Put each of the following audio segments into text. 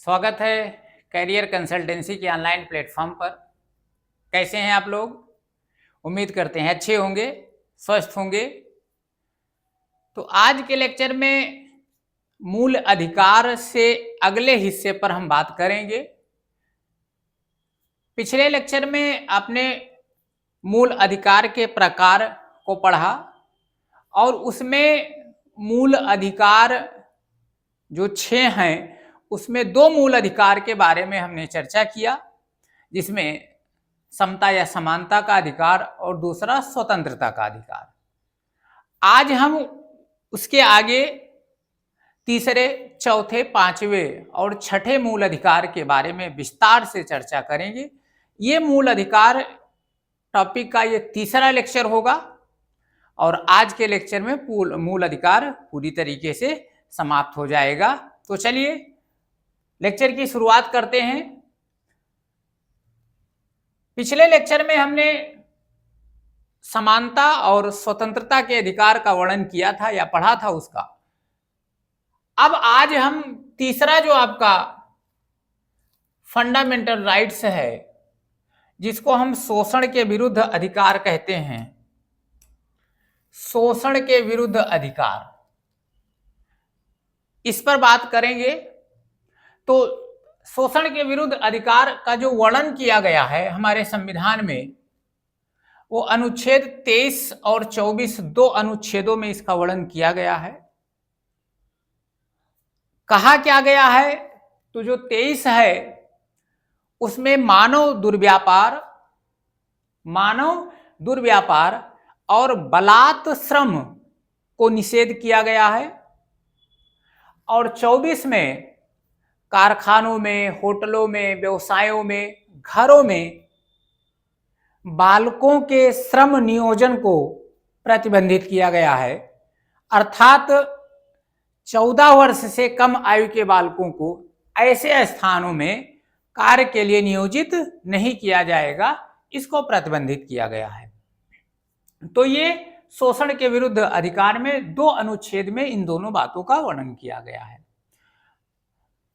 स्वागत है career consultancy के ऑनलाइन प्लेटफॉर्म पर। कैसे हैं आप लोग? उम्मीद करते हैं अच्छे होंगे, स्वस्थ होंगे। तो आज के लेक्चर में मूल अधिकार से अगले हिस्से पर हम बात करेंगे। पिछले लेक्चर में आपने मूल अधिकार के प्रकार को पढ़ा और उसमें मूल अधिकार जो 6 हैं उसमें 2 मूल अधिकार के बारे में हमने चर्चा किया, जिसमें समता या समानता का अधिकार और दूसरा स्वतंत्रता का अधिकार। आज हम उसके आगे तीसरे, चौथे, पांचवें और छठे मूल अधिकार के बारे में विस्तार से चर्चा करेंगे। ये मूल अधिकार टॉपिक का ये तीसरा लेक्चर होगा और आज के लेक्चर में मूल अधिकार पूरी तरीके से समाप्त हो जाएगा। तो चलिए लेक्चर की शुरुआत करते हैं। पिछले लेक्चर में हमने समानता और स्वतंत्रता के अधिकार का वर्णन किया था या पढ़ा था उसका। अब आज हम तीसरा जो आपका फंडामेंटल राइट्स है, जिसको हम शोषण के विरुद्ध अधिकार कहते हैं, शोषण के विरुद्ध अधिकार, इस पर बात करेंगे। तो शोषण के विरुद्ध अधिकार का जो वर्णन किया गया है हमारे संविधान में, वो अनुच्छेद 23 और 24 दो अनुच्छेदों में इसका वर्णन किया गया है। कहा क्या गया है? तो जो 23 है उसमें मानव दुर्व्यापार और बलात् श्रम को निषेध किया गया है और 24 में कारखानों में, होटलों में, व्यवसायों में, घरों में बालकों के श्रम नियोजन को प्रतिबंधित किया गया है। अर्थात 14 वर्ष से कम आयु के बालकों को ऐसे स्थानों में कार्य के लिए नियोजित नहीं किया जाएगा, इसको प्रतिबंधित किया गया है। तो ये शोषण के विरुद्ध अधिकार में 2 अनुच्छेद में इन दोनों बातों का वर्णन किया गया है।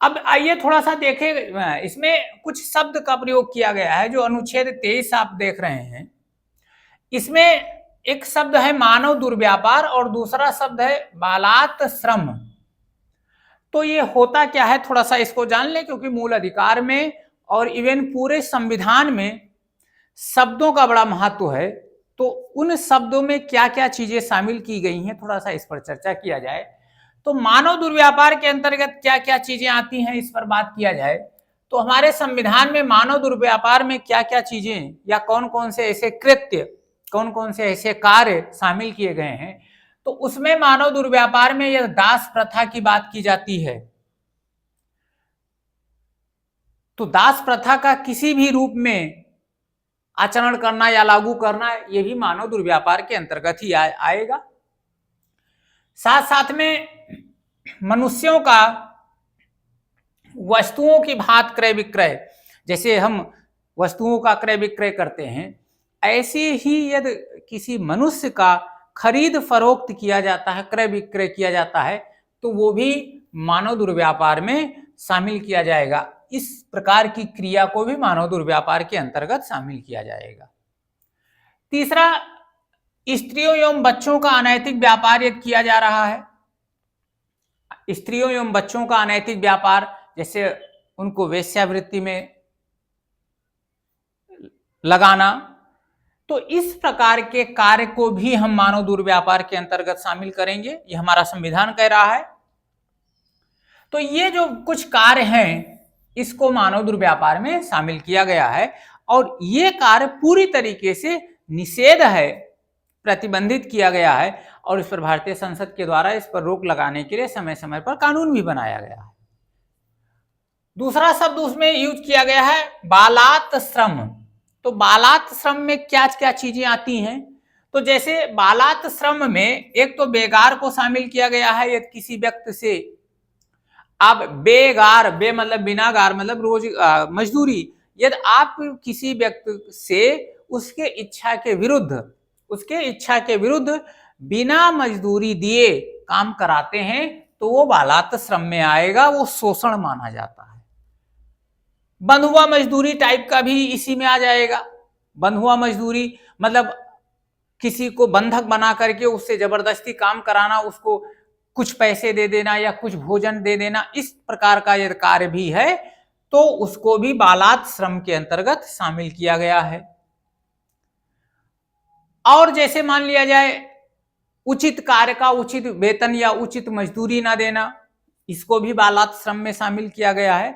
अब आइए थोड़ा सा देखें, इसमें कुछ शब्द का प्रयोग किया गया है। जो अनुच्छेद 23 आप देख रहे हैं, इसमें एक शब्द है मानव दुर्व्यापार और दूसरा शब्द है बालात् श्रम। तो ये होता क्या है, थोड़ा सा इसको जान लें, क्योंकि मूल अधिकार में और इवन पूरे संविधान में शब्दों का बड़ा महत्व है। तो उन शब्दों में क्या क्या चीजें शामिल की गई हैं, थोड़ा सा इस पर चर्चा किया जाए। तो मानव दुर्व्यापार के अंतर्गत क्या क्या चीजें आती हैं, इस पर बात किया जाए तो हमारे संविधान में मानव दुर्व्यापार में क्या क्या चीजें या कौन कौन से ऐसे कृत्य, कौन कौन से ऐसे कार्य शामिल किए गए हैं। तो उसमें मानव दुर्व्यापार में यह दास प्रथा की बात की जाती है। तो दास प्रथा का किसी भी रूप में आचरण करना या लागू करना, यह भी मानव दुर्व्यापार के अंतर्गत ही आएगा। साथ साथ में मनुष्यों का वस्तुओं की भांति क्रय विक्रय, जैसे हम वस्तुओं का क्रय विक्रय करते हैं, ऐसे ही यदि किसी मनुष्य का खरीद फरोख्त किया जाता है, क्रय विक्रय किया जाता है, तो वो भी मानव दुर्व्यापार में शामिल किया जाएगा। इस प्रकार की क्रिया को भी मानव दुर्व्यापार के अंतर्गत शामिल किया जाएगा। तीसरा, स्त्रियों एवं बच्चों का अनैतिक व्यापार यदि किया जा रहा है, स्त्रियों एवं बच्चों का अनैतिक व्यापार, जैसे उनको वेश्यावृत्ति में लगाना, तो इस प्रकार के कार्य को भी हम मानव दुर्व्यापार के अंतर्गत शामिल करेंगे, ये हमारा संविधान कह रहा है। तो ये जो कुछ कार्य हैं, इसको मानव दुर्व्यापार में शामिल किया गया है और ये कार्य पूरी तरीके से निषेध है, प्रतिबंधित किया गया है और इस पर भारतीय संसद के द्वारा इस पर रोक लगाने के लिए समय समय पर कानून भी बनाया गया है। दूसरा शब्द उसमें यूज किया गया है बालात् श्रम। तो बालात् श्रम में क्या क्या चीजें आती हैं? तो जैसे बालात् श्रम में एक तो बेगार को शामिल किया गया है। यदि किसी व्यक्ति से आप बेगार, बे मतलब बिना, गार मतलब रोज मजदूरी, यदि आप किसी व्यक्ति से उसके इच्छा के विरुद्ध बिना मजदूरी दिए काम कराते हैं, तो वो बालात् श्रम में आएगा, वो शोषण माना जाता है। बंधुआ मजदूरी टाइप का भी इसी में आ जाएगा। बंधुआ मजदूरी मतलब किसी को बंधक बना करके उससे जबरदस्ती काम कराना, उसको कुछ पैसे दे देना या कुछ भोजन दे देना, इस प्रकार का यदि कार्य भी है तो उसको भी बालात श्रम के अंतर्गत शामिल किया गया है। और जैसे मान लिया जाए उचित कार्य का उचित वेतन या उचित मजदूरी ना देना, इसको भी बालात श्रम में शामिल किया गया है।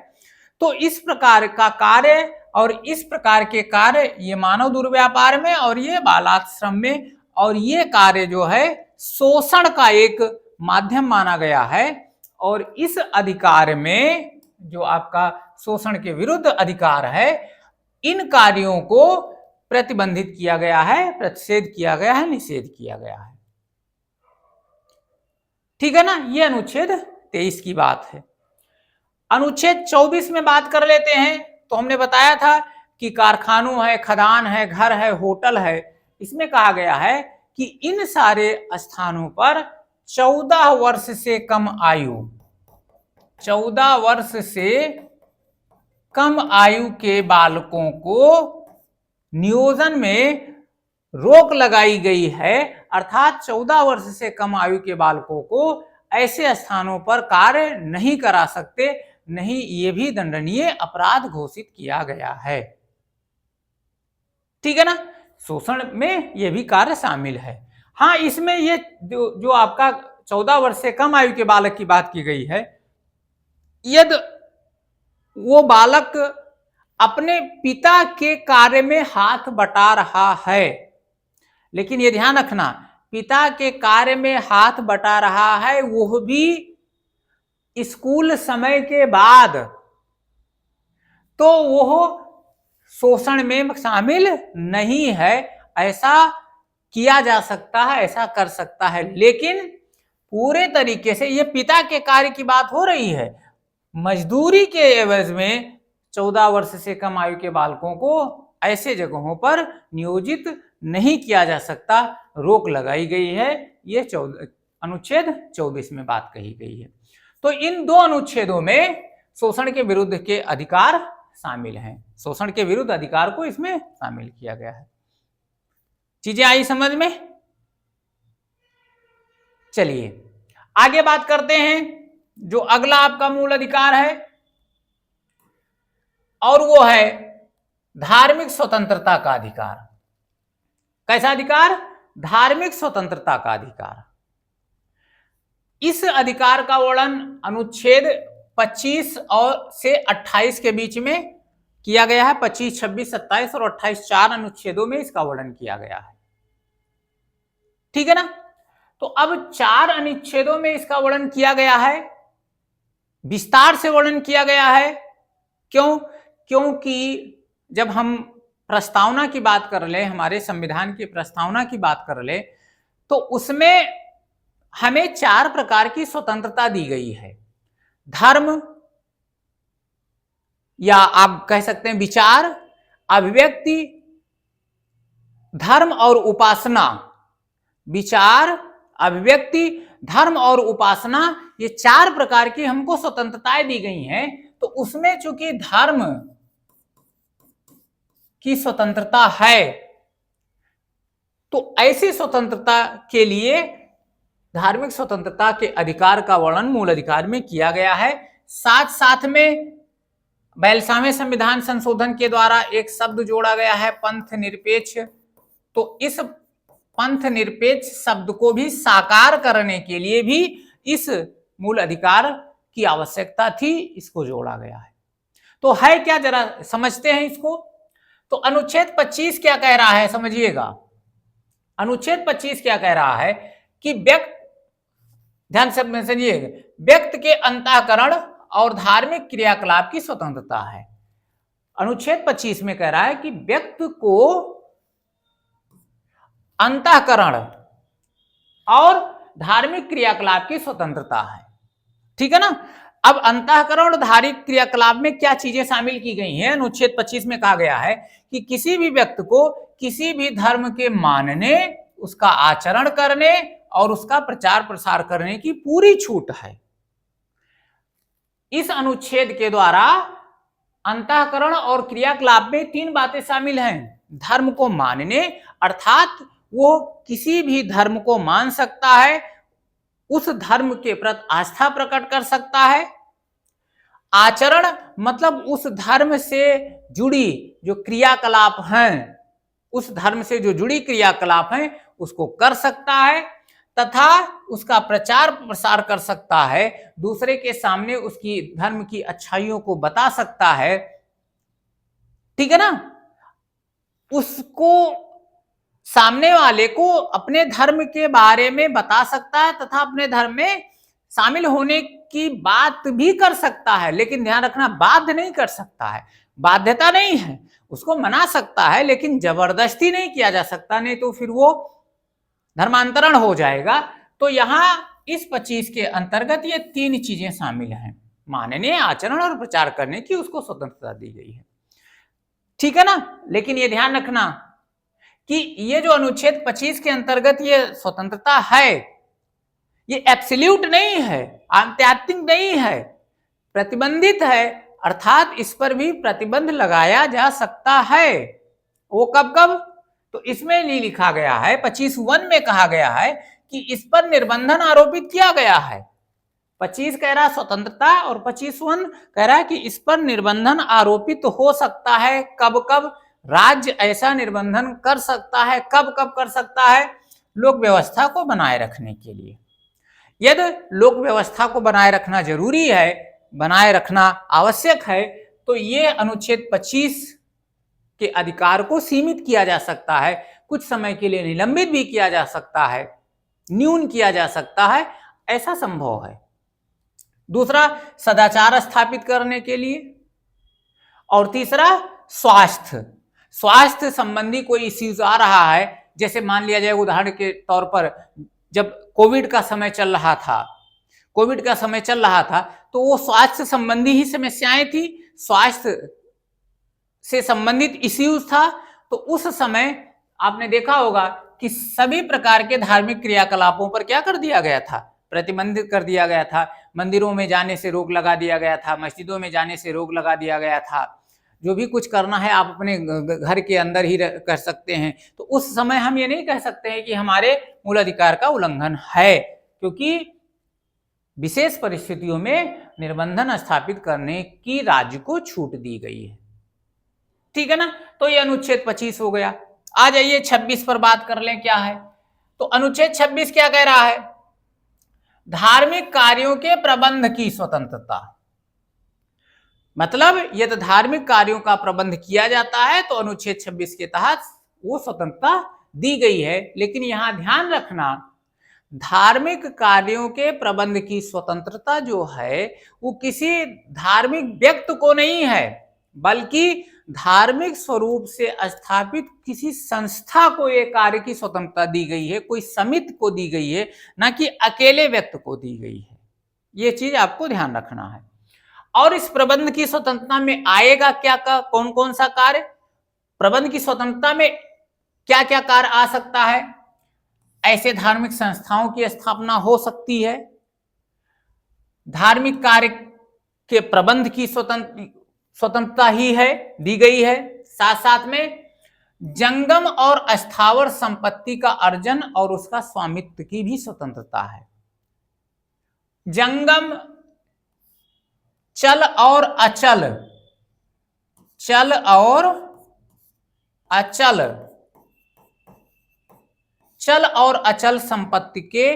तो इस प्रकार का कार्य और इस प्रकार के कार्य ये मानव दुर्व्यापार में और ये बालात श्रम में, और ये कार्य जो है शोषण का एक माध्यम माना गया है। और इस अधिकार में जो आपका शोषण के विरुद्ध अधिकार है, इन कार्यों को प्रतिबंधित किया गया है, प्रतिषेध किया गया है, निषेध किया गया है। ठीक है ना, ये अनुच्छेद 23 की बात है। अनुच्छेद 24 में बात कर लेते हैं। तो हमने बताया था कि कारखानों है, खदान है, घर है, होटल है, इसमें कहा गया है कि इन सारे स्थानों पर 14 वर्ष से कम आयु, 14 वर्ष से कम आयु के बालकों को नियोजन में रोक लगाई गई है। अर्थात 14 वर्ष से कम आयु के बालकों को ऐसे स्थानों पर कार्य नहीं करा सकते, नहीं, ये भी दंडनीय अपराध घोषित किया गया है। ठीक है ना, शोषण में ये भी कार्य शामिल है। हाँ, इसमें ये जो आपका 14 वर्ष से कम आयु के बालक की बात की गई है, यदि वो बालक अपने पिता के कार्य में हाथ बटा रहा है, लेकिन ये ध्यान रखना, पिता के कार्य में हाथ बटा रहा है वो भी स्कूल समय के बाद, तो वो शोषण में शामिल नहीं है। ऐसा किया जा सकता है, ऐसा कर सकता है, लेकिन पूरे तरीके से ये पिता के कार्य की बात हो रही है। मजदूरी के एवज में 14 वर्ष से कम आयु के बालकों को ऐसे जगहों पर नियोजित नहीं किया जा सकता, रोक लगाई गई है। ये अनुच्छेद 24 में बात कही गई है। तो इन दो अनुच्छेदों में शोषण के विरुद्ध के अधिकार शामिल हैं। शोषण के विरुद्ध अधिकार को इसमें शामिल किया गया है। चीजें आई समझ में? चलिए आगे बात करते हैं। जो अगला आपका मूल अधिकार है और वो है धार्मिक स्वतंत्रता का अधिकार। कैसा अधिकार? धार्मिक स्वतंत्रता का अधिकार। इस अधिकार का वर्णन अनुच्छेद 25 और से 28 के बीच में किया गया है। 25, 26, 27 और 28, 4 अनुच्छेदों में इसका वर्णन किया गया है। ठीक है ना? तो अब 4 अनुच्छेदों में इसका वर्णन किया गया है, विस्तार से वर्णन किया गया है। क्यों? क्योंकि जब हम प्रस्तावना की बात कर ले, हमारे संविधान की प्रस्तावना की बात कर ले, तो उसमें हमें 4 प्रकार की स्वतंत्रता दी गई है। धर्म, या आप कह सकते हैं विचार, अभिव्यक्ति, धर्म और उपासना। विचार, अभिव्यक्ति, धर्म और उपासना, ये 4 प्रकार की हमको स्वतंत्रताएं दी गई हैं। तो उसमें चूंकि धर्म की स्वतंत्रता है, तो ऐसी स्वतंत्रता के लिए धार्मिक स्वतंत्रता के अधिकार का वर्णन मूल अधिकार में किया गया है। साथ साथ में 42वें संविधान संशोधन के द्वारा एक शब्द जोड़ा गया है, पंथ निरपेक्ष। तो इस पंथ निरपेक्ष शब्द को भी साकार करने के लिए भी इस मूल अधिकार की आवश्यकता थी, इसको जोड़ा गया है। तो है क्या, जरा समझते हैं इसको। तो अनुच्छेद 25 क्या कह रहा है, समझिएगा। अनुच्छेद 25 क्या कह रहा है कि व्यक्ति, ध्यान से समझिएगा, व्यक्ति के अंतःकरण और धार्मिक क्रियाकलाप की स्वतंत्रता है। अनुच्छेद 25 में कह रहा है कि व्यक्ति को अंतःकरण और धार्मिक क्रियाकलाप की स्वतंत्रता है। ठीक है ना? अब अंतःकरण और धार्मिक क्रियाकलाप में क्या चीजें शामिल की गई हैं? अनुच्छेद 25 में कहा गया है कि किसी भी व्यक्ति को किसी भी धर्म के मानने, उसका आचरण करने और उसका प्रचार प्रसार करने की पूरी छूट है। इस अनुच्छेद के द्वारा अंतःकरण और क्रियाकलाप में तीन बातें शामिल हैं। धर्म को मानने, अर्थात वो किसी भी धर्म को मान सकता है, उस धर्म के प्रति आस्था प्रकट कर सकता है। आचरण मतलब उस धर्म से जुड़ी जो क्रियाकलाप हैं, उस धर्म से जो जुड़ी क्रियाकलाप हैं उसको कर सकता है, तथा उसका प्रचार प्रसार कर सकता है, दूसरे के सामने उसकी धर्म की अच्छाइयों को बता सकता है। ठीक है ना? उसको सामने वाले को अपने धर्म के बारे में बता सकता है तथा अपने धर्म में शामिल होने की बात भी कर सकता है, लेकिन ध्यान रखना बाध्य नहीं कर सकता है, बाध्यता नहीं है, उसको मना सकता है लेकिन जबरदस्ती नहीं किया जा सकता, नहीं तो फिर वो धर्मांतरण हो जाएगा। तो यहां इस 25 के अंतर्गत ये तीन चीजें शामिल हैं, मानने, आचरण और प्रचार करने की उसको स्वतंत्रता दी गई है। ठीक है ना? लेकिन ये ध्यान रखना कि ये जो अनुच्छेद 25 के अंतर्गत ये स्वतंत्रता है, ये एब्सोल्यूट नहीं है, आत्यात्मिक नहीं है, प्रतिबंधित है, अर्थात इस पर भी प्रतिबंध लगाया जा सकता है। वो कब कब? तो इसमें नहीं लिखा गया है, 25(1) में कहा गया है कि इस पर निर्बंधन आरोपित किया गया है। 25 कह रहा है स्वतंत्रता और 25(1) कह रहा है कि इस पर निर्बंधन आरोपित हो सकता है। कब कब राज्य ऐसा निर्बंधन कर सकता है? कब कब कर सकता है? लोक व्यवस्था को बनाए रखने के लिए। यदि लोक व्यवस्था को बनाए रखना जरूरी है, बनाए रखना आवश्यक है, तो ये अनुच्छेद 25 के अधिकार को सीमित किया जा सकता है, कुछ समय के लिए निलंबित भी किया जा सकता है, न्यून किया जा सकता है, ऐसा संभव है। दूसरा, सदाचार स्थापित करने के लिए। और तीसरा, स्वास्थ्य संबंधी कोई इश्यूज आ रहा है, जैसे मान लिया जाए उदाहरण के तौर पर जब कोविड का समय चल रहा था, तो वो स्वास्थ्य संबंधी ही समस्याएं थी, स्वास्थ्य से संबंधित इश्यूज था। तो उस समय आपने देखा होगा कि सभी प्रकार के धार्मिक क्रियाकलापों पर क्या कर दिया गया था? प्रतिबंधित कर दिया गया था। मंदिरों में जाने से रोक लगा दिया गया था, मस्जिदों में जाने से रोक लगा दिया गया था। जो भी कुछ करना है आप अपने घर के अंदर ही कर सकते हैं। तो उस समय हम ये नहीं कह सकते हैं कि हमारे मूल अधिकार का उल्लंघन है, क्योंकि विशेष परिस्थितियों में निर्बंधन स्थापित करने की राज्य को छूट दी गई है। ठीक है ना? तो ये अनुच्छेद 25 हो गया। आ जाइए 26 पर बात कर लें, क्या है। तो अनुच्छेद 26 क्या कह रहा है? धार्मिक कार्यों के प्रबंध की स्वतंत्रता। मतलब यदि धार्मिक कार्यों का प्रबंध किया जाता है तो अनुच्छेद 26 के तहत वो स्वतंत्रता दी गई है। लेकिन यहां ध्यान रखना, धार्मिक कार्यों के प्रबंध की स्वतंत्रता जो है वो किसी धार्मिक व्यक्ति को नहीं है, बल्कि धार्मिक स्वरूप से स्थापित किसी संस्था को ये कार्य की स्वतंत्रता दी गई है, कोई समिति को दी गई है, ना कि अकेले व्यक्ति को दी गई है। ये चीज आपको ध्यान रखना है। और इस प्रबंध की स्वतंत्रता में आएगा क्या का कौन कौन सा कार्य? प्रबंध की स्वतंत्रता में क्या क्या कार्य आ सकता है? ऐसे धार्मिक संस्थाओं की स्थापना हो सकती है, धार्मिक कार्य के प्रबंध की स्वतंत्रता ही है, दी गई है। साथ साथ में जंगम और स्थावर संपत्ति का अर्जन और उसका स्वामित्व की भी स्वतंत्रता है। जंगम, चल और अचल, चल और अचल, चल और अचल संपत्ति के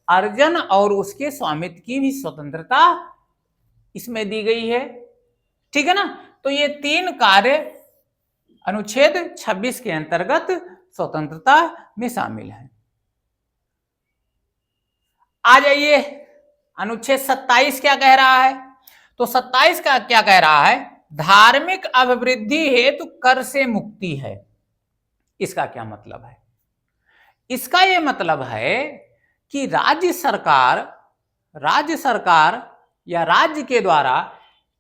अर्जन और उसके स्वामित्व की भी स्वतंत्रता इसमें दी गई है। ठीक है ना? तो ये तीन कार्य अनुच्छेद 26 के अंतर्गत स्वतंत्रता में शामिल है। आ जाइए अनुच्छेद 27 क्या कह रहा है? तो 27 का क्या कह रहा है? धार्मिक अभिवृद्धि हेतु कर से मुक्ति है। इसका क्या मतलब है? इसका यह मतलब है कि राज्य सरकार या राज्य के द्वारा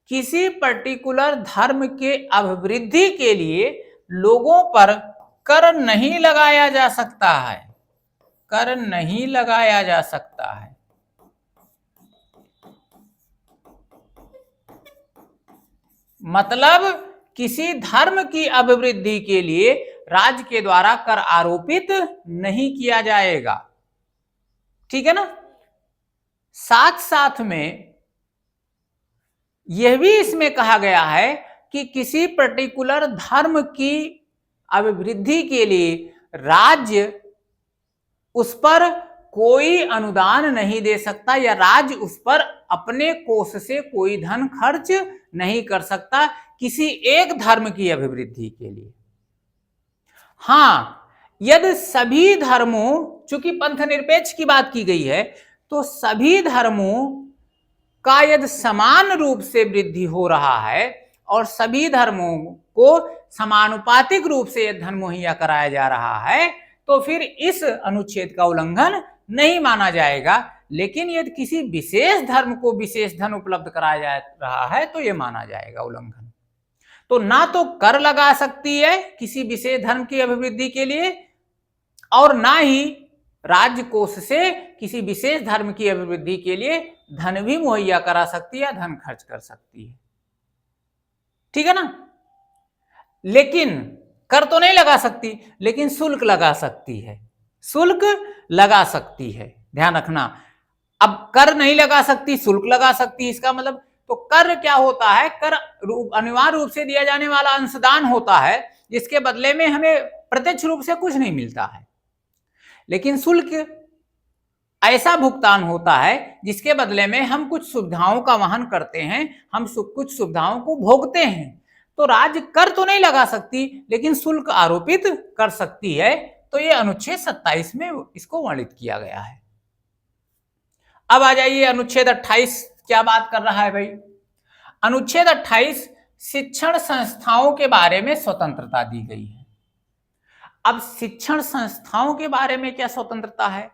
किसी पर्टिकुलर धर्म के अभिवृद्धि के लिए लोगों पर कर नहीं लगाया जा सकता है, कर नहीं लगाया जा सकता है। मतलब किसी धर्म की अभिवृद्धि के लिए राज्य के द्वारा कर आरोपित नहीं किया जाएगा। ठीक है ना। साथ साथ में यह भी इसमें कहा गया है कि किसी पर्टिकुलर धर्म की अभिवृद्धि के लिए राज्य उस पर कोई अनुदान नहीं दे सकता या राज्य उस पर अपने कोष से कोई धन खर्च नहीं कर सकता किसी एक धर्म की अभिवृद्धि के लिए। हां, यदि सभी धर्मों, चूंकि पंथ निरपेक्ष की बात की गई है, तो सभी धर्मों का यदि समान रूप से वृद्धि हो रहा है और सभी धर्मों को समानुपातिक रूप से यह धन मुहैया कराया जा रहा है, तो फिर इस अनुच्छेद का उल्लंघन नहीं माना जाएगा। लेकिन यदि किसी विशेष धर्म को विशेष धन उपलब्ध कराया जा रहा है तो यह माना जाएगा उल्लंघन। तो ना तो कर लगा सकती है किसी विशेष धर्म की अभिवृद्धि के लिए और ना ही राज्य कोष से किसी विशेष धर्म की अभिवृद्धि के लिए धन भी मुहैया करा सकती है, धन खर्च कर सकती है। ठीक है ना। लेकिन कर तो नहीं लगा सकती, लेकिन शुल्क लगा सकती है, शुल्क लगा सकती है, ध्यान रखना। अब कर नहीं लगा सकती, शुल्क लगा सकती है, इसका मतलब तो कर क्या होता है? कर अनिवार्य रूप से दिया जाने वाला अंशदान होता है जिसके बदले में हमें प्रत्यक्ष रूप से कुछ नहीं मिलता है। लेकिन शुल्क ऐसा भुगतान होता है जिसके बदले में हम कुछ सुविधाओं का वहन करते हैं, हम कुछ सुविधाओं को भोगते हैं। तो राज्य कर तो नहीं लगा सकती लेकिन शुल्क आरोपित कर सकती है। तो ये अनुच्छेद 27 में इसको वर्णित किया गया है। अब आ जाइए अनुच्छेद 28 क्या बात कर रहा है भाई? अनुच्छेद 28 शिक्षण संस्थाओं के बारे में स्वतंत्रता दी गई है। अब शिक्षण संस्थाओं के बारे में क्या स्वतंत्रता है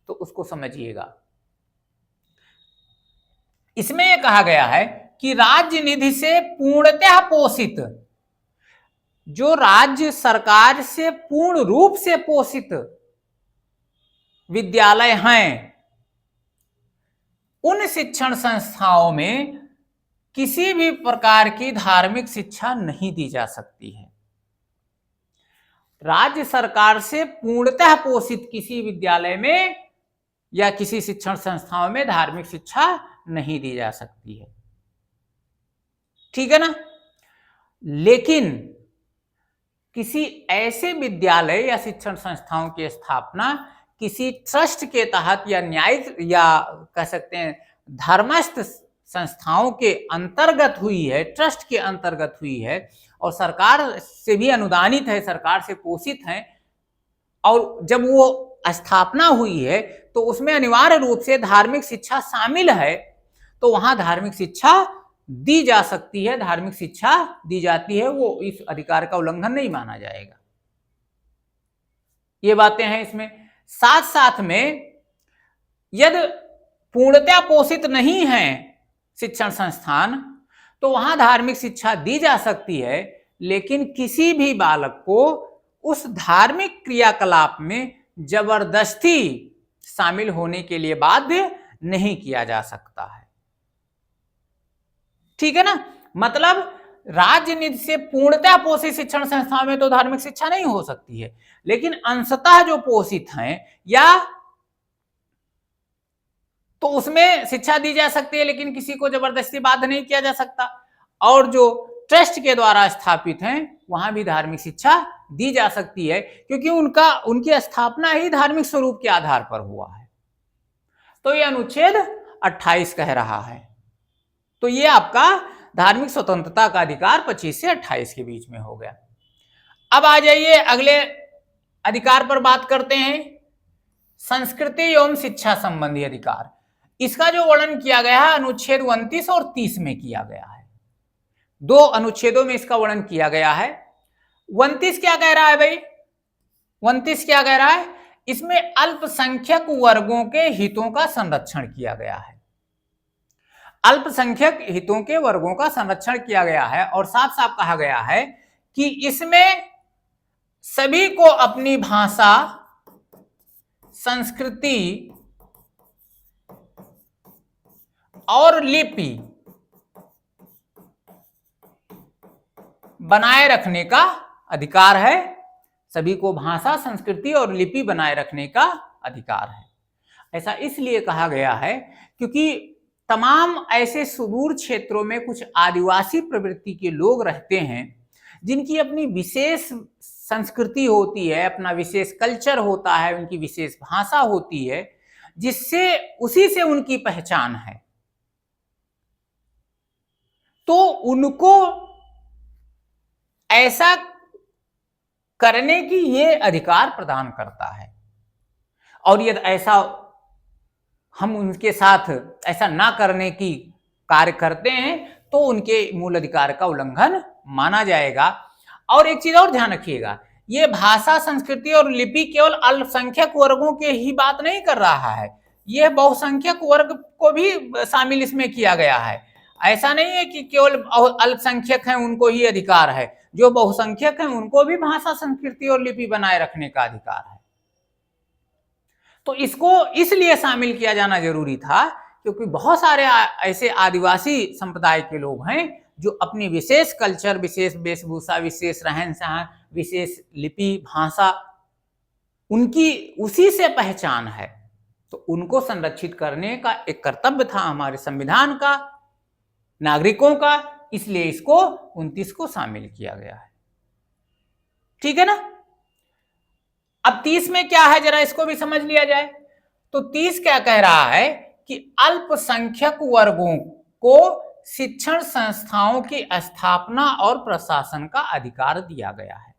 तो उसको समझिएगा। इसमें यह कहा गया है कि राज्य निधि से पूर्णतः पोषित, जो राज्य सरकार से पूर्ण रूप से पोषित विद्यालय हैं, उन शिक्षण संस्थाओं में किसी भी प्रकार की धार्मिक शिक्षा नहीं दी जा सकती है। राज्य सरकार से पूर्णतः पोषित किसी विद्यालय में या किसी शिक्षण संस्थाओं में धार्मिक शिक्षा नहीं दी जा सकती है। ठीक है ना। लेकिन किसी ऐसे विद्यालय या शिक्षण संस्थाओं की स्थापना किसी ट्रस्ट के तहत या न्यायिक या कह सकते हैं धर्मस्थ संस्थाओं के अंतर्गत हुई है, ट्रस्ट के अंतर्गत हुई है और सरकार से भी अनुदानित है, सरकार से पोषित है, और जब वो स्थापना हुई है तो उसमें अनिवार्य रूप से धार्मिक शिक्षा शामिल है, तो वहां धार्मिक शिक्षा दी जा सकती है, धार्मिक शिक्षा दी जाती है, वो इस अधिकार का उल्लंघन नहीं माना जाएगा। ये बातें हैं इसमें। साथ साथ में यदि पूर्णतया पोषित नहीं है शिक्षण संस्थान तो वहां धार्मिक शिक्षा दी जा सकती है, लेकिन किसी भी बालक को उस धार्मिक क्रियाकलाप में जबरदस्ती शामिल होने के लिए बाध्य नहीं किया जा सकता है। ठीक है ना। मतलब राज्य निधि से पूर्णतः पोषित शिक्षण संस्थाओं में तो धार्मिक शिक्षा नहीं हो सकती है, लेकिन अंशतः जो पोषित हैं या तो उसमें शिक्षा दी जा सकती है, लेकिन किसी को जबरदस्ती बाध्य नहीं किया जा सकता। और जो ट्रस्ट के द्वारा स्थापित हैं वहां भी धार्मिक शिक्षा दी जा सकती है, क्योंकि उनकी स्थापना ही धार्मिक स्वरूप के आधार पर हुआ है। तो यह अनुच्छेद 28 कह रहा है। तो यह आपका धार्मिक स्वतंत्रता का अधिकार 25 से 28 के बीच में हो गया। अब आ जाइए अगले अधिकार पर बात करते हैं, संस्कृति एवं शिक्षा संबंधी अधिकार। इसका जो वर्णन किया गया है अनुच्छेद 29 और 30 में किया गया है। दो अनुच्छेदों में इसका वर्णन किया गया है। 29 क्या कह रहा है भाई? 29 क्या कह रहा है? इसमें अल्पसंख्यक वर्गों के हितों का संरक्षण किया गया है। अल्पसंख्यक हितों के वर्गों का संरक्षण किया गया है और साफ साफ कहा गया है कि इसमें सभी को अपनी भाषा, संस्कृति और लिपि बनाए रखने का अधिकार है, सभी को भाषा, संस्कृति और लिपि बनाए रखने का अधिकार है। ऐसा इसलिए कहा गया है क्योंकि तमाम ऐसे सुदूर क्षेत्रों में कुछ आदिवासी प्रवृत्ति के लोग रहते हैं जिनकी अपनी विशेष संस्कृति होती है, अपना विशेष कल्चर होता है, उनकी विशेष भाषा होती है, जिससे उसी से उनकी पहचान है। तो उनको ऐसा करने की ये अधिकार प्रदान करता है, और यदि ऐसा हम उनके साथ ऐसा ना करने की कार्य करते हैं तो उनके मूल अधिकार का उल्लंघन माना जाएगा। और एक चीज और ध्यान रखिएगा, ये भाषा, संस्कृति और लिपि केवल अल्पसंख्यक वर्गों के ही बात नहीं कर रहा है, यह बहुसंख्यक वर्ग को भी शामिल इसमें किया गया है। ऐसा नहीं है कि केवल अल्पसंख्यक हैं उनको ही अधिकार है, जो बहुसंख्यक हैं उनको भी भाषा, संस्कृति और लिपि बनाए रखने का अधिकार है। तो इसको इसलिए शामिल किया जाना जरूरी था क्योंकि बहुत सारे ऐसे आदिवासी संप्रदाय के लोग हैं जो अपनी विशेष कल्चर, विशेष वेशभूषा, विशेष रहन सहन, विशेष लिपि, भाषा, उनकी उसी से पहचान है। तो उनको संरक्षित करने का एक कर्तव्य था हमारे संविधान का, नागरिकों का, इसलिए इसको 29 को शामिल किया गया है। ठीक है ना। अब 30 में क्या है, जरा इसको भी समझ लिया जाए। तो 30 क्या कह रहा है कि अल्पसंख्यक वर्गों को शिक्षण संस्थाओं की स्थापना और प्रशासन का अधिकार दिया गया है।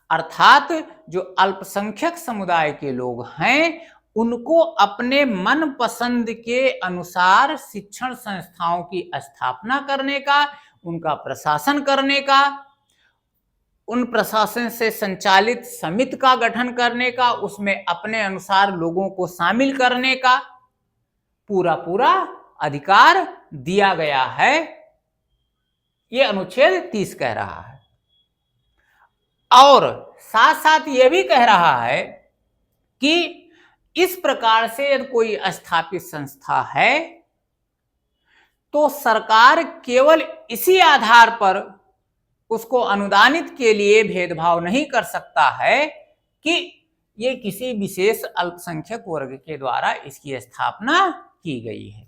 अर्थात जो अल्पसंख्यक समुदाय के लोग हैं उनको अपने मन पसंद के अनुसार शिक्षण संस्थाओं की स्थापना करने का, उनका प्रशासन करने का, उन प्रशासन से संचालित समिति का गठन करने का, उसमें अपने अनुसार लोगों को शामिल करने का पूरा अधिकार दिया गया है। यह अनुच्छेद 30 कह रहा है। और साथ साथ यह भी कह रहा है कि इस प्रकार से यदि कोई स्थापित संस्था है तो सरकार केवल इसी आधार पर उसको अनुदानित के लिए भेदभाव नहीं कर सकता है कि ये किसी विशेष अल्पसंख्यक वर्ग के द्वारा इसकी स्थापना की गई है।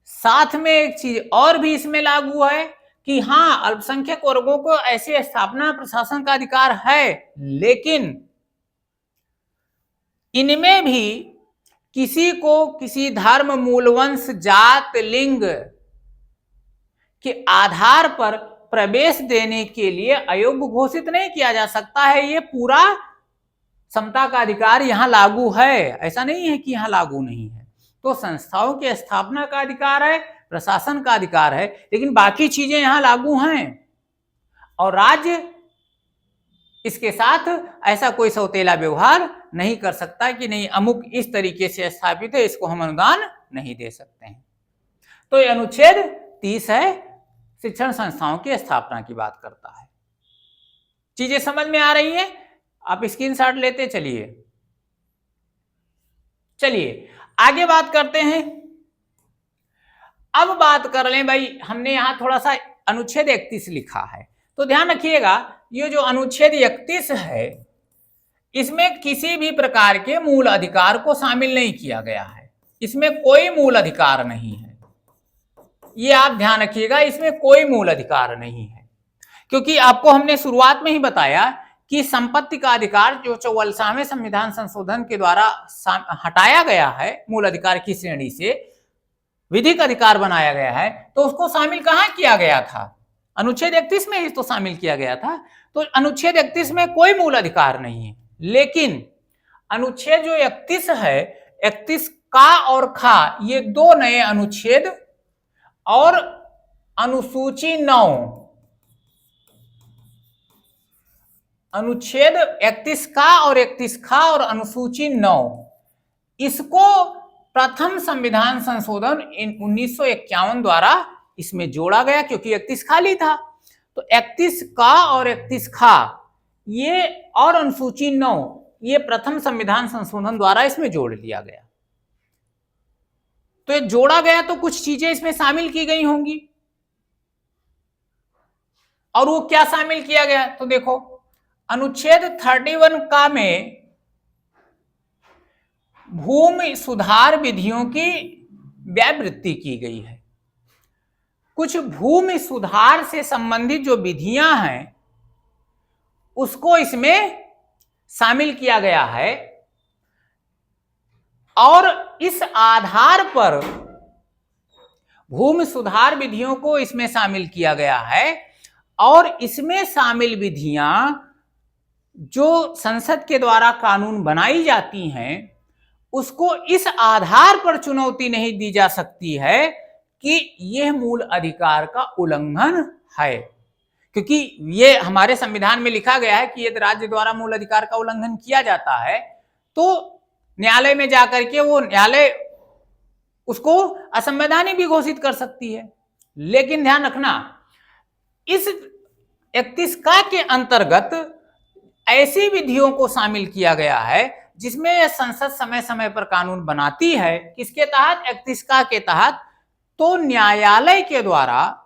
साथ में एक चीज और भी इसमें लागू है कि हाँ, अल्पसंख्यक वर्गों को ऐसी स्थापना प्रशासन का अधिकार है, लेकिन इनमें भी किसी को किसी धर्म, मूलवंश, जात, लिंग के आधार पर प्रवेश देने के लिए अयोग्य घोषित नहीं किया जा सकता है। ये पूरा समता का अधिकार यहां लागू है, ऐसा नहीं है कि यहां लागू नहीं है। तो संस्थाओं की स्थापना का अधिकार है, प्रशासन का अधिकार है, लेकिन बाकी चीजें यहां लागू हैं। और राज्य इसके साथ ऐसा कोई सौतेला व्यवहार नहीं कर सकता कि नहीं अमुक इस तरीके से स्थापित है, इसको हम अनुदान नहीं दे सकते हैं। तो ये अनुच्छेद 30 है, शिक्षण संस्थाओं की स्थापना की बात करता है। चीजें समझ में आ रही हैं? आप स्क्रीनशॉट लेते चलिए आगे बात करते हैं। अब बात कर लें भाई, हमने यहां थोड़ा सा अनुच्छेद 31 लिखा है, तो ध्यान रखिएगा ये जो अनुच्छेद 31 है इसमें किसी भी प्रकार के मूल अधिकार को शामिल नहीं किया गया है। इसमें कोई मूल अधिकार नहीं है, ये आप ध्यान रखिएगा, इसमें कोई मूल अधिकार नहीं है। क्योंकि आपको हमने शुरुआत में ही बताया कि संपत्ति का अधिकार जो 44वें संविधान संशोधन के द्वारा हटाया गया है, मूल अधिकार की श्रेणी से विधिक अधिकार बनाया गया है, तो उसको शामिल कहां किया गया था? अनुच्छेद 31 में ही तो शामिल किया गया था। तो अनुच्छेद 31 में कोई मूल अधिकार नहीं है, लेकिन अनुच्छेद जो 31 है, 31 का और खा, ये दो नए अनुच्छेद और अनुसूची 9, अनुच्छेद 31 का और 31 खा और अनुसूची 9, इसको प्रथम संविधान संशोधन 1951 द्वारा इसमें जोड़ा गया, क्योंकि 31 खाली था। तो 31 का और 31 खा ये और अनुसूची 9 ये प्रथम संविधान संशोधन द्वारा इसमें जोड़ लिया गया। तो ये जोड़ा गया तो कुछ चीजें इसमें शामिल की गई होंगी। और वो क्या शामिल किया गया, तो देखो अनुच्छेद 31 का में भूमि सुधार विधियों की व्यावृत्ति की गई है। कुछ भूमि सुधार से संबंधित जो विधियां हैं उसको इसमें शामिल किया गया है और इस आधार पर भूमि सुधार विधियों को इसमें शामिल किया गया है और इसमें शामिल विधियां जो संसद के द्वारा कानून बनाई जाती हैं उसको इस आधार पर चुनौती नहीं दी जा सकती है कि यह मूल अधिकार का उल्लंघन है, क्योंकि ये हमारे संविधान में लिखा गया है कि यदि राज्य द्वारा मूल अधिकार का उल्लंघन किया जाता है तो न्यायालय में जाकर के वो न्यायालय उसको असंवैधानिक भी घोषित कर सकती है। लेकिन ध्यान रखना, इस 31 का के अंतर्गत ऐसी विधियों को शामिल किया गया है जिसमें संसद समय समय पर कानून बनाती है। किसके तहत? 31 का के तहत। तो न्यायालय के द्वारा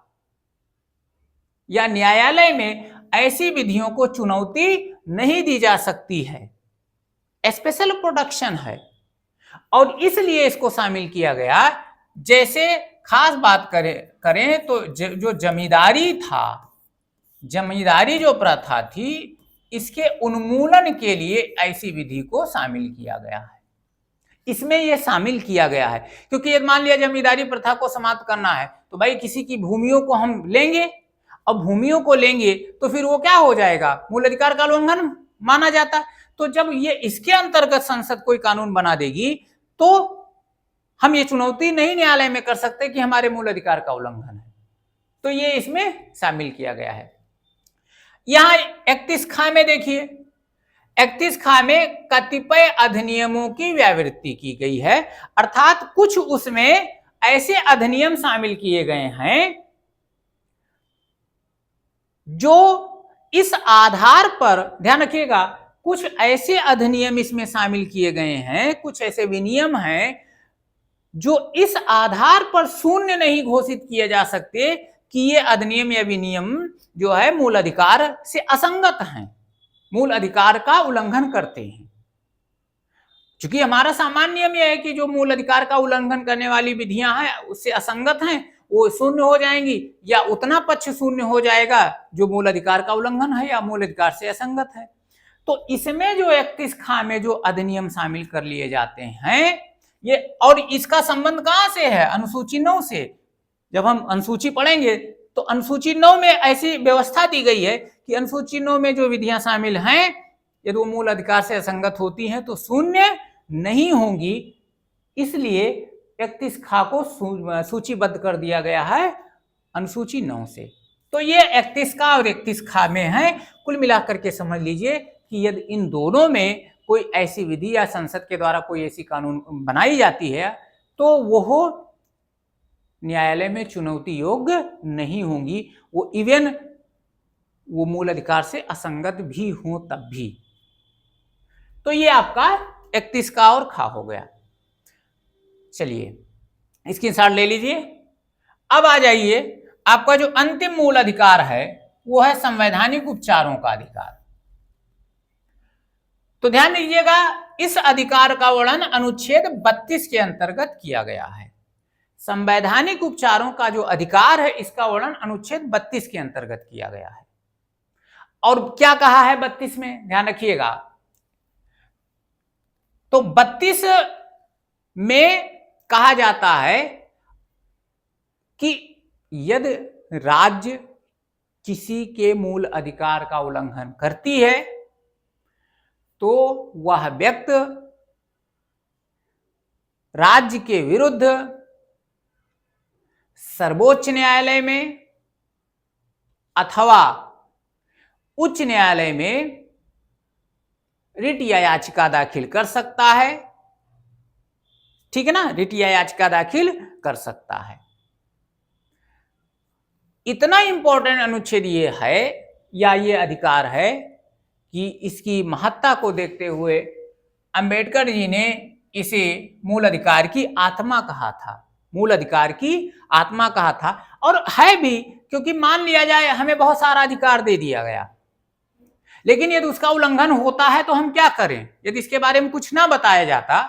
या न्यायालय में ऐसी विधियों को चुनौती नहीं दी जा सकती है, स्पेशल प्रोटेक्शन है और इसलिए इसको शामिल किया गया। जैसे खास बात करें तो जो जमींदारी था, जमींदारी जो प्रथा थी, इसके उन्मूलन के लिए ऐसी विधि को शामिल किया गया है। इसमें यह शामिल किया गया है क्योंकि यदि मान लिया जमींदारी प्रथा को समाप्त करना है तो भाई किसी की भूमियों को हम लेंगे, अब भूमियों को लेंगे तो फिर वो क्या हो जाएगा, मूल अधिकार का उल्लंघन माना जाता। तो जब ये इसके अंतर्गत संसद कोई कानून बना देगी तो हम ये चुनौती नहीं न्यायालय में कर सकते कि हमारे मूल अधिकार का उल्लंघन है, तो ये इसमें शामिल किया गया है। यहां 31 खा में देखिए, 31 खा में कतिपय अधिनियमों की व्यावृत्ति की गई है, अर्थात कुछ उसमें ऐसे अधिनियम शामिल किए गए हैं जो इस आधार पर, ध्यान रखिएगा, कुछ ऐसे अधिनियम इसमें शामिल किए गए हैं, कुछ ऐसे विनियम हैं जो इस आधार पर शून्य नहीं घोषित किए जा सकते कि ये अधिनियम या विनियम जो है मूल अधिकार से असंगत हैं, मूल अधिकार का उल्लंघन करते हैं। क्योंकि हमारा सामान्य नियम यह है कि जो मूल अधिकार का उल्लंघन करने वाली विधियां हैं उससे असंगत हैं, वो शून्य हो जाएंगी या उतना पक्ष शून्य हो जाएगा जो मूल अधिकार का उल्लंघन है या मूल अधिकार से असंगत है। तो इसमें जो 31 खा में जो अधिनियम शामिल कर लिए जाते हैं ये, और इसका संबंध कहां से है? अनुसूची 9 से। जब हम अनुसूची पढ़ेंगे तो अनुसूची 9 में ऐसी व्यवस्था दी गई है कि अनुसूची 9 में जो विधियां शामिल हैं यदि वो मूल अधिकार से असंगत होती हैं तो शून्य नहीं होंगी, इसलिए 31 खा को सूचीबद्ध कर दिया गया है अनुसूची 9 से। तो ये 31 का और 31 खा में है। कुल मिलाकर के समझ लीजिए कि यदि इन दोनों में कोई ऐसी विधि या संसद के द्वारा कोई ऐसी कानून बनाई जाती है तो वो न्यायालय में चुनौती योग्य नहीं होंगी, वो इवन वो मूल अधिकार से असंगत भी हो तब भी। तो ये आपका 31 का और खा हो गया। चलिए स्क्रीनशॉट ले लीजिए। अब आ जाइए, आपका जो अंतिम मूल अधिकार है वो है संवैधानिक उपचारों का अधिकार। तो ध्यान दीजिएगा, इस अधिकार का वर्णन अनुच्छेद 32 के अंतर्गत किया गया है। संवैधानिक उपचारों का जो अधिकार है इसका वर्णन अनुच्छेद 32 के अंतर्गत किया गया है। और क्या कहा है 32 में, ध्यान रखिएगा। तो 32 में कहा जाता है कि यदि राज्य किसी के मूल अधिकार का उल्लंघन करती है तो वह व्यक्ति राज्य के विरुद्ध सर्वोच्च न्यायालय में अथवा उच्च न्यायालय में रिट या याचिका दाखिल कर सकता है। ठीक है ना, रिट या याचिका दाखिल कर सकता है। इतना इंपॉर्टेंट अनुच्छेद ये है या ये अधिकार है कि इसकी महत्ता को देखते हुए अंबेडकर जी ने इसे मूल अधिकार की आत्मा कहा था। मूल अधिकार की आत्मा कहा था, और है भी, क्योंकि मान लिया जाए हमें बहुत सारा अधिकार दे दिया गया, लेकिन यदि उसका उल्लंघन होता है तो हम क्या करें? यदि इसके बारे में कुछ ना बताया जाता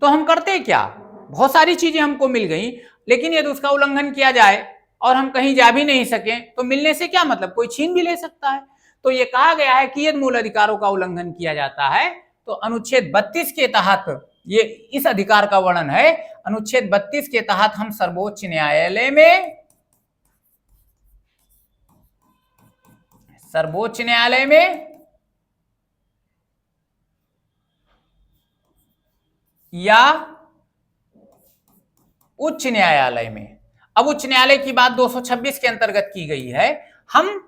तो हम करते क्या? बहुत सारी चीजें हमको मिल गई, लेकिन यदि उसका उल्लंघन किया जाए और हम कहीं जा भी नहीं सके तो मिलने से क्या मतलब? कोई छीन भी ले सकता है। तो ये कहा गया है कि यदि मूल अधिकारों का उल्लंघन किया जाता है तो अनुच्छेद 32 के तहत, ये इस अधिकार का वर्णन है, अनुच्छेद 32 के तहत हम सर्वोच्च न्यायालय में या उच्च न्यायालय में, अब उच्च न्यायालय की बात 226 के अंतर्गत की गई है, हम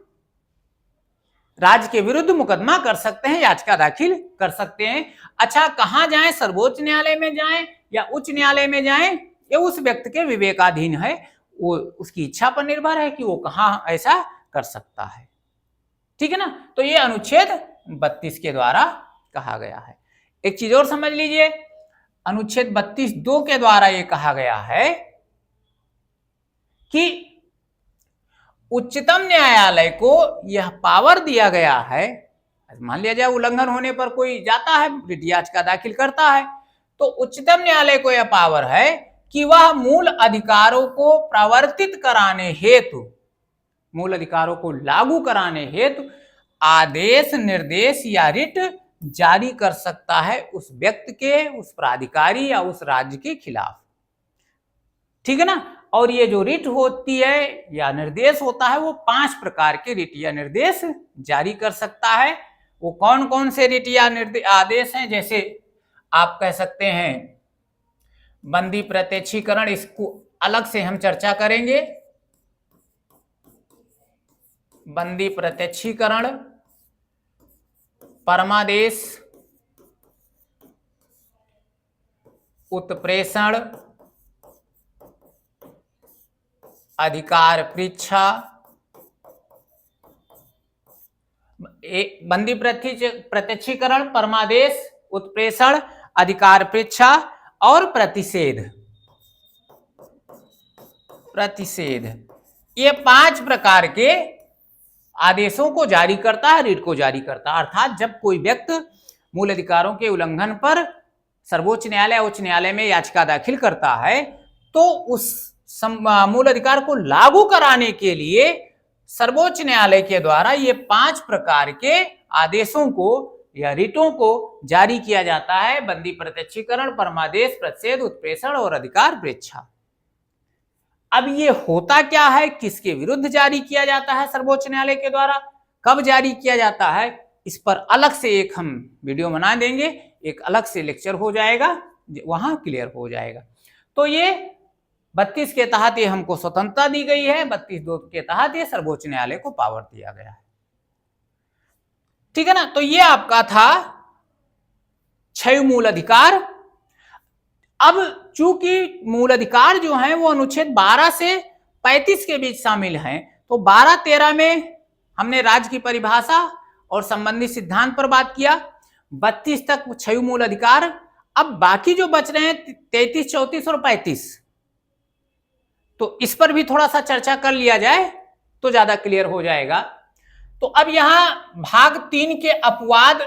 राज्य के विरुद्ध मुकदमा कर सकते हैं, याचिका दाखिल कर सकते हैं। अच्छा, कहां जाएं? सर्वोच्च न्यायालय में जाएं या उच्च न्यायालय में जाएं, ये उस व्यक्ति के विवेकाधीन है, वो उसकी इच्छा पर निर्भर है कि वो कहां ऐसा कर सकता है। ठीक है ना? तो ये अनुच्छेद 32 के द्वारा कहा गया है। एक चीज और समझ लीजिए, अनुच्छेद 32(2) के द्वारा ये कहा गया है कि उच्चतम न्यायालय को यह पावर दिया गया है, मान लिया जाए उल्लंघन होने पर कोई जाता है, रिट याचिका दाखिल करता है, तो उच्चतम न्यायालय को यह पावर है कि वह मूल अधिकारों को प्रवर्तित कराने हेतु, मूल अधिकारों को लागू कराने हेतु आदेश, निर्देश या रिट जारी कर सकता है उस व्यक्ति के, उस प्राधिकारी या उस राज्य के खिलाफ। ठीक है ना? और ये जो रिट होती है या निर्देश होता है, वो 5 प्रकार के रिट या निर्देश जारी कर सकता है। वो कौन कौन से रिट या आदेश हैं? जैसे आप कह सकते हैं बंदी प्रत्यक्षीकरण, इसको अलग से हम चर्चा करेंगे। बंदी प्रत्यक्षीकरण, परमादेश, उत्प्रेषण, अधिकार परीक्षा, बंदी प्रत्यक्षीकरण, परमादेश, उत्प्रेषण, अधिकार परीक्षा और प्रतिषेध। ये 5 प्रकार के आदेशों को जारी करता है, रिट को जारी करता है। अर्थात जब कोई व्यक्ति मूल अधिकारों के उल्लंघन पर सर्वोच्च न्यायालय, उच्च न्यायालय में याचिका दाखिल करता है, तो उस मूल अधिकार को लागू कराने के लिए सर्वोच्च न्यायालय के द्वारा ये 5 प्रकार के आदेशों को या रिटों को जारी किया जाता है। बंदी प्रत्यक्षीकरण, परमादेश, प्रतिषेध, उत्प्रेषण और अधिकार परीक्षा। अब ये होता क्या है, किसके विरुद्ध जारी किया जाता है सर्वोच्च न्यायालय के द्वारा, कब जारी किया जाता है, इस पर अलग से एक हम वीडियो बना देंगे, एक अलग से लेक्चर हो जाएगा, वहां क्लियर हो जाएगा। तो ये 32 के तहत ये हमको स्वतंत्रता दी गई है, 32(2) के तहत ये सर्वोच्च न्यायालय को पावर दिया गया है। ठीक है ना? तो ये आपका था 6 मूल अधिकार। अब चूंकि मूल अधिकार जो है वो अनुच्छेद 12 से 35 के बीच शामिल हैं, तो 12-13 में हमने राज्य की परिभाषा और संबंधित सिद्धांत पर बात किया। 32 तक 6 मूल अधिकार। अब बाकी जो बच रहे हैं 33, 34 और 35, तो इस पर भी थोड़ा सा चर्चा कर लिया जाए तो ज्यादा क्लियर हो जाएगा। तो अब यहां भाग 3 के अपवाद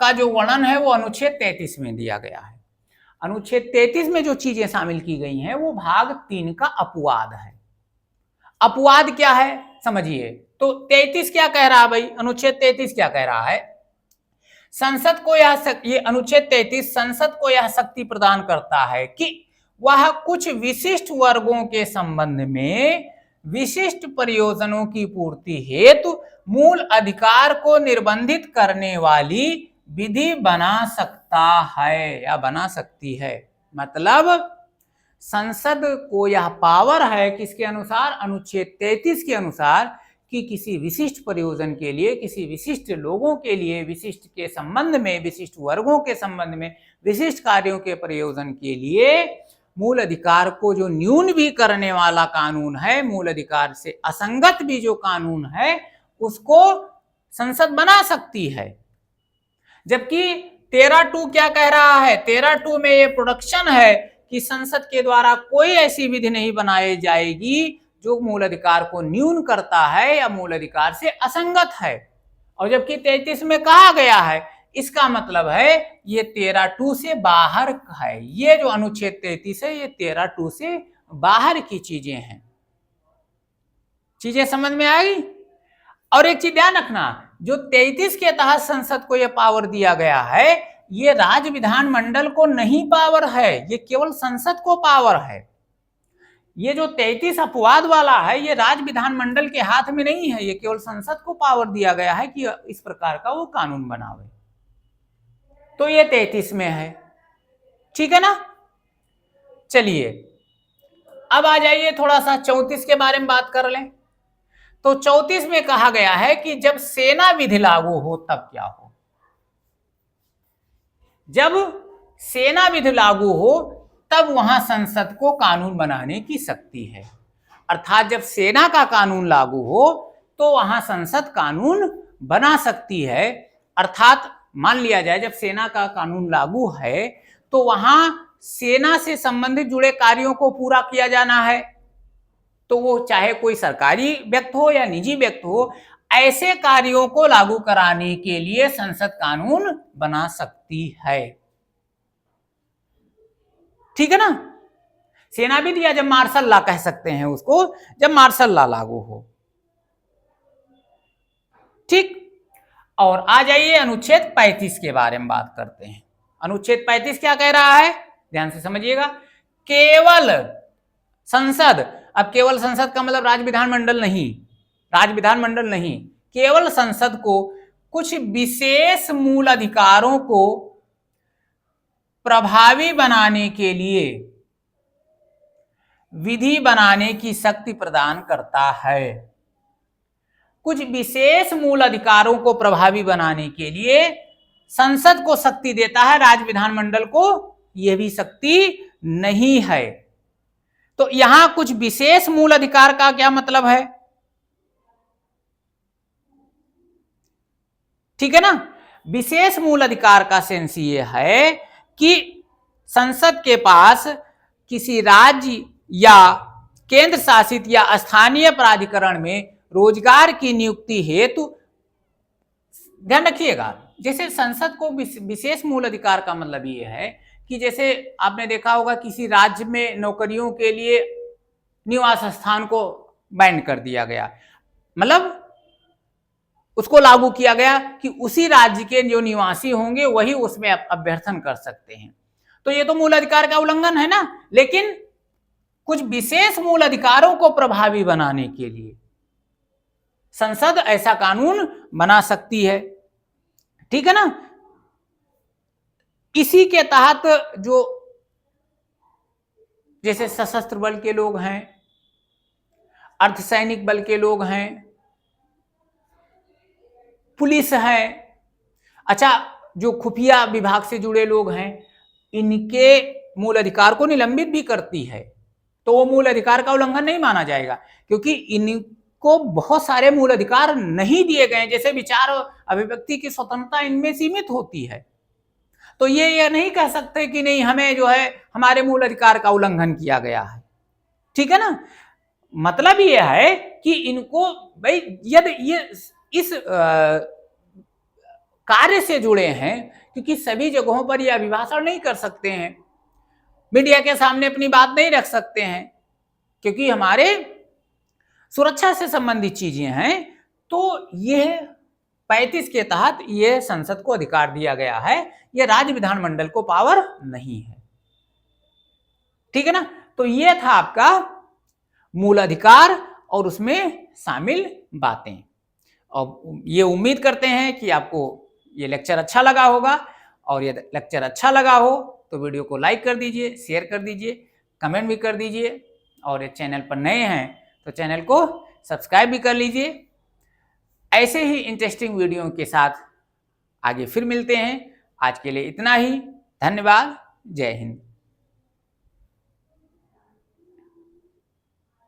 का जो वर्णन है वो अनुच्छेद 33 में दिया गया है। अनुच्छेद 33 में जो चीजें शामिल की गई हैं वो भाग 3 का अपवाद है। अपवाद क्या है समझिए। तो 33 क्या कह रहा है भाई? अनुच्छेद 33 क्या कह रहा है? संसद को ये अनुच्छेद 33 संसद को यह शक्ति प्रदान करता है कि वह कुछ विशिष्ट वर्गों के संबंध में विशिष्ट प्रयोजनों की पूर्ति हेतु मूल अधिकार को निर्बंधित करने वाली विधि बना सकता है या बना सकती है। मतलब संसद को यह पावर है किसके अनुसार? अनुच्छेद 33 के अनुसार, कि किसी विशिष्ट प्रयोजन के लिए, किसी विशिष्ट लोगों के लिए, विशिष्ट के संबंध में, विशिष्ट वर्गों के संबंध में, विशिष्ट कार्यों के प्रयोजन के लिए मूल अधिकार को जो न्यून भी करने वाला कानून है, मूल अधिकार से असंगत भी जो कानून है, उसको संसद बना सकती है। जबकि 13(2) क्या कह रहा है? 13(2) में ये प्रोडक्शन है कि संसद के द्वारा कोई ऐसी विधि नहीं बनाई जाएगी जो मूल अधिकार को न्यून करता है या मूल अधिकार से असंगत है। और जबकि 33 में कहा गया है, इसका मतलब है ये 13(2) से बाहर है। ये जो अनुच्छेद 33 है ये 13(2) से बाहर की चीजें हैं। चीजें समझ में आई? और एक चीज ध्यान रखना, जो 33 के तहत संसद को यह पावर दिया गया है, ये राज्य विधानमंडल को नहीं पावर है, ये केवल संसद को पावर है। ये जो 33 अपवाद वाला है ये राज्य विधानमंडल के हाथ में नहीं है, ये केवल संसद को पावर दिया गया है कि इस प्रकार का वो कानून बनावे। तो ये 33 में है, ठीक है ना। चलिए अब आ जाइए थोड़ा सा 34 के बारे में बात कर लें। तो 34 में कहा गया है कि जब सेना विधि लागू हो तब क्या हो। जब सेना विधि लागू हो तब वहां संसद को कानून बनाने की शक्ति है। अर्थात जब सेना का कानून लागू हो तो वहां संसद कानून बना सकती है। अर्थात मान लिया जाए जब सेना का कानून लागू है तो वहां सेना से संबंधित जुड़े कार्यों को पूरा किया जाना है, तो वो चाहे कोई सरकारी व्यक्ति हो या निजी व्यक्ति हो, ऐसे कार्यों को लागू कराने के लिए संसद कानून बना सकती है, ठीक है ना। सेना भी दिया, जब मार्शल लॉ कह सकते हैं उसको, जब मार्शल लॉ लागू हो, ठीक। और आ जाइए अनुच्छेद 35 के बारे में बात करते हैं। अनुच्छेद 35 क्या कह रहा है, ध्यान से समझिएगा। केवल संसद, अब केवल संसद का मतलब राज्य विधानमंडल नहीं, राज्य विधानमंडल नहीं, केवल संसद को कुछ विशेष मूल अधिकारों को प्रभावी बनाने के लिए विधि बनाने की शक्ति प्रदान करता है। कुछ विशेष मूल अधिकारों को प्रभावी बनाने के लिए संसद को शक्ति देता है, राज्य विधानमंडल को यह भी शक्ति नहीं है। तो यहां कुछ विशेष मूल अधिकार का क्या मतलब है, ठीक है ना। विशेष मूल अधिकार का सेंस ये है कि संसद के पास किसी राज्य या केंद्र शासित या स्थानीय प्राधिकरण में रोजगार की नियुक्ति हेतु, ध्यान रखिएगा, जैसे संसद को विशेष मूल अधिकार का मतलब ये है कि जैसे आपने देखा होगा किसी राज्य में नौकरियों के लिए निवास स्थान को बैन कर दिया गया, मतलब उसको लागू किया गया कि उसी राज्य के जो निवासी होंगे वही उसमें अभ्यर्थन कर सकते हैं। तो ये तो मूल अधिकार का उल्लंघन है ना। लेकिन कुछ विशेष मूल अधिकारों को प्रभावी बनाने के लिए संसद ऐसा कानून बना सकती है, ठीक है ना। इसी के तहत जो जैसे सशस्त्र बल के लोग हैं, अर्धसैनिक बल के लोग हैं, पुलिस है, अच्छा जो खुफिया विभाग से जुड़े लोग हैं, इनके मूल अधिकार को निलंबित भी करती है, तो वो मूल अधिकार का उल्लंघन नहीं माना जाएगा, क्योंकि इनको बहुत सारे मूल अधिकार नहीं दिए गए। जैसे विचार और अभिव्यक्ति की स्वतंत्रता इनमें सीमित होती है, तो ये नहीं कह सकते कि नहीं हमें जो है हमारे मूल अधिकार का उल्लंघन किया गया है, ठीक है ना। मतलब ये है कि इनको भाई यदि ये इस कार्य से जुड़े हैं, क्योंकि सभी जगहों पर ये अभिभाषण नहीं कर सकते हैं, मीडिया के सामने अपनी बात नहीं रख सकते हैं, क्योंकि हमारे सुरक्षा से संबंधित चीजें हैं। तो ये 35 के तहत ये संसद को अधिकार दिया गया है, ये राज्य विधानमंडल को पावर नहीं है, ठीक है ना। तो ये था आपका मूल अधिकार और उसमें शामिल बातें। और ये उम्मीद करते हैं कि आपको ये लेक्चर अच्छा लगा होगा, और ये लेक्चर अच्छा लगा हो तो वीडियो को लाइक कर दीजिए, शेयर कर दीजिए, कमेंट भी कर दीजिए, और ये चैनल पर नए हैं तो चैनल को सब्सक्राइब भी कर लीजिए। ऐसे ही इंटरेस्टिंग वीडियो के साथ आगे फिर मिलते हैं। आज के लिए इतना ही, धन्यवाद, जय हिंद।